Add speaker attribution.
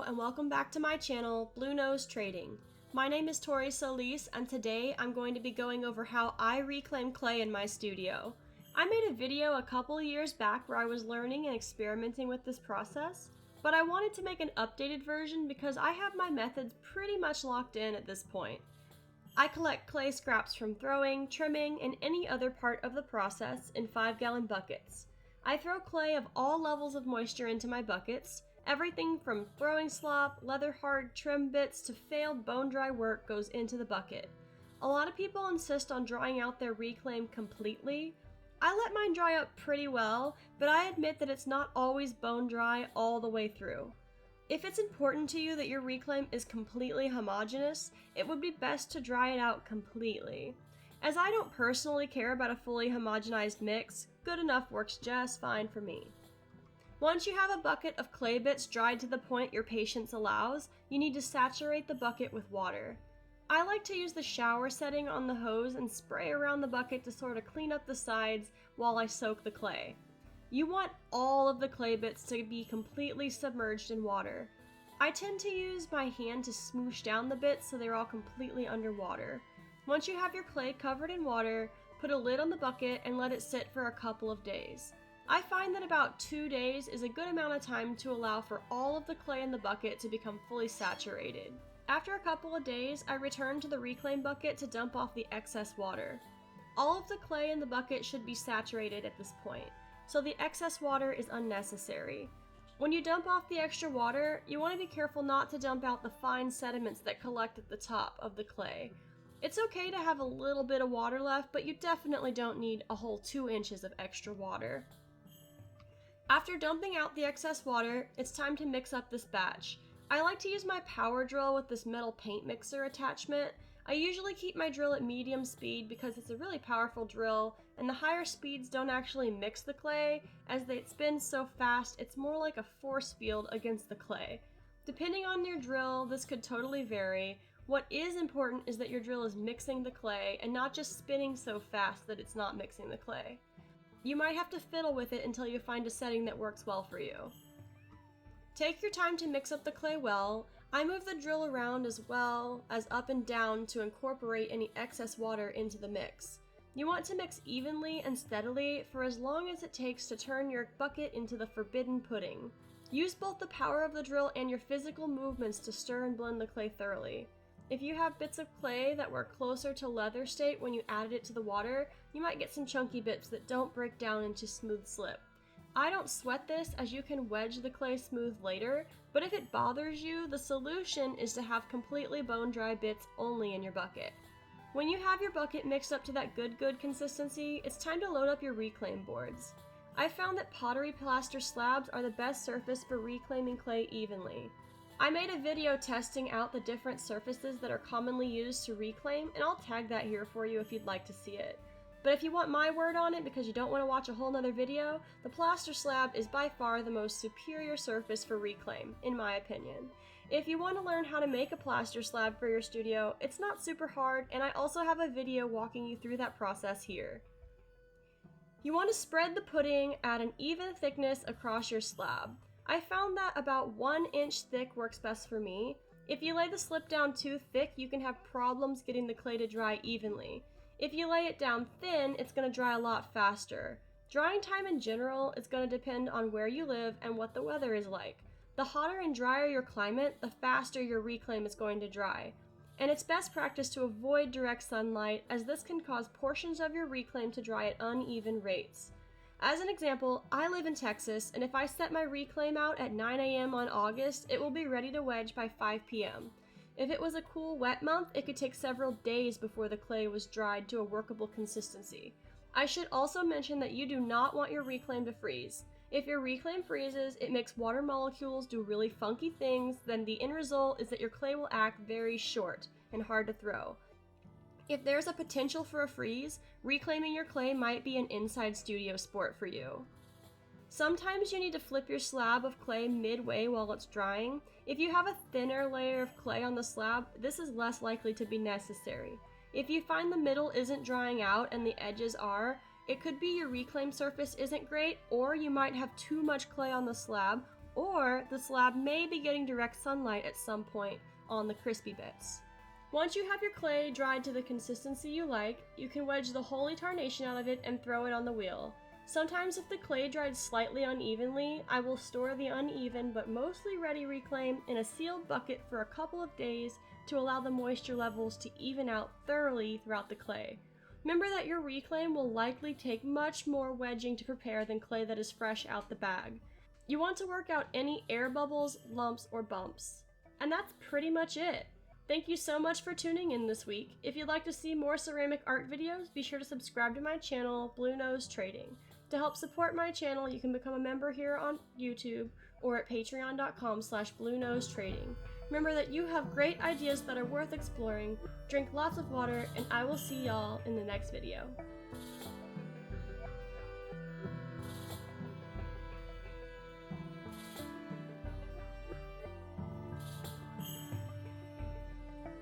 Speaker 1: and welcome back to my channel, Blue Nose Trading. My name is Tori Solis and today I'm going to be going over how I reclaim clay in my studio. I made a video a couple years back where I was learning and experimenting with this process, but I wanted to make an updated version because I have my methods pretty much locked in at this point. I collect clay scraps from throwing, trimming, and any other part of the process in 5-gallon buckets. I throw clay of all levels of moisture into my buckets. Everything from throwing slop, leather hard trim bits to failed bone dry work goes into the bucket. A lot of people insist on drying out their reclaim completely. I let mine dry up pretty well, but I admit that it's not always bone dry all the way through. If it's important to you that your reclaim is completely homogeneous, it would be best to dry it out completely. As I don't personally care about a fully homogenized mix, good enough works just fine for me. Once you have a bucket of clay bits dried to the point your patience allows, you need to saturate the bucket with water. I like to use the shower setting on the hose and spray around the bucket to sort of clean up the sides while I soak the clay. You want all of the clay bits to be completely submerged in water. I tend to use my hand to smoosh down the bits so they're all completely underwater. Once you have your clay covered in water, put a lid on the bucket and let it sit for a couple of days. I find that about 2 days is a good amount of time to allow for all of the clay in the bucket to become fully saturated. After a couple of days, I return to the reclaim bucket to dump off the excess water. All of the clay in the bucket should be saturated at this point, so the excess water is unnecessary. When you dump off the extra water, you want to be careful not to dump out the fine sediments that collect at the top of the clay. It's okay to have a little bit of water left, but you definitely don't need a whole 2 inches of extra water. After dumping out the excess water, it's time to mix up this batch. I like to use my power drill with this metal paint mixer attachment. I usually keep my drill at medium speed because it's a really powerful drill, and the higher speeds don't actually mix the clay, as they spin so fast it's more like a force field against the clay. Depending on your drill, this could totally vary. What is important is that your drill is mixing the clay and not just spinning so fast that it's not mixing the clay. You might have to fiddle with it until you find a setting that works well for you. Take your time to mix up the clay well. I move the drill around as well as up and down to incorporate any excess water into the mix. You want to mix evenly and steadily for as long as it takes to turn your bucket into the forbidden pudding. Use both the power of the drill and your physical movements to stir and blend the clay thoroughly. If you have bits of clay that were closer to leather state when you added it to the water, you might get some chunky bits that don't break down into smooth slip. I don't sweat this, as you can wedge the clay smooth later, but if it bothers you, the solution is to have completely bone dry bits only in your bucket. When you have your bucket mixed up to that good consistency, it's time to load up your reclaim boards. I found that Pottery plaster slabs are the best surface for reclaiming clay evenly. I made a video testing out the different surfaces that are commonly used to reclaim, and I'll tag that here for you if you'd like to see it. But if you want my word on it because you don't want to watch a whole nother video, the plaster slab is by far the most superior surface for reclaim, in my opinion. If you want to learn how to make a plaster slab for your studio, it's not super hard, and I also have a video walking you through that process here. You want to spread the pudding at an even thickness across your slab. I found that about 1 inch thick works best for me. If you lay the slip down too thick, you can have problems getting the clay to dry evenly. If you lay it down thin, it's going to dry a lot faster. Drying time in general is going to depend on where you live and what the weather is like. The hotter and drier your climate, the faster your reclaim is going to dry. And it's best practice to avoid direct sunlight, as this can cause portions of your reclaim to dry at uneven rates. As an example, I live in Texas, and if I set my reclaim out at 9 a.m. on August, it will be ready to wedge by 5 p.m. If it was a cool, wet month, it could take several days before the clay was dried to a workable consistency. I should also mention that you do not want your reclaim to freeze. If your reclaim freezes, it makes water molecules do really funky things, then the end result is that your clay will act very short and hard to throw. If there's a potential for a freeze, reclaiming your clay might be an inside studio sport for you. Sometimes you need to flip your slab of clay midway while it's drying. If you have a thinner layer of clay on the slab, this is less likely to be necessary. If you find the middle isn't drying out and the edges are, it could be your reclaim surface isn't great, or you might have too much clay on the slab, or the slab may be getting direct sunlight at some point on the crispy bits. Once you have your clay dried to the consistency you like, you can wedge the holy tarnation out of it and throw it on the wheel. Sometimes if the clay dried slightly unevenly, I will store the uneven but mostly ready reclaim in a sealed bucket for a couple of days to allow the moisture levels to even out thoroughly throughout the clay. Remember that your reclaim will likely take much more wedging to prepare than clay that is fresh out the bag. You want to work out any air bubbles, lumps, or bumps. And that's pretty much it. Thank you so much for tuning in this week. If you'd like to see more ceramic art videos, be sure to subscribe to my channel, Blue Nose Trading. To help support my channel, you can become a member here on YouTube or at patreon.com/bluenosetrading. Remember that you have great ideas that are worth exploring, drink lots of water, and I will see y'all in the next video.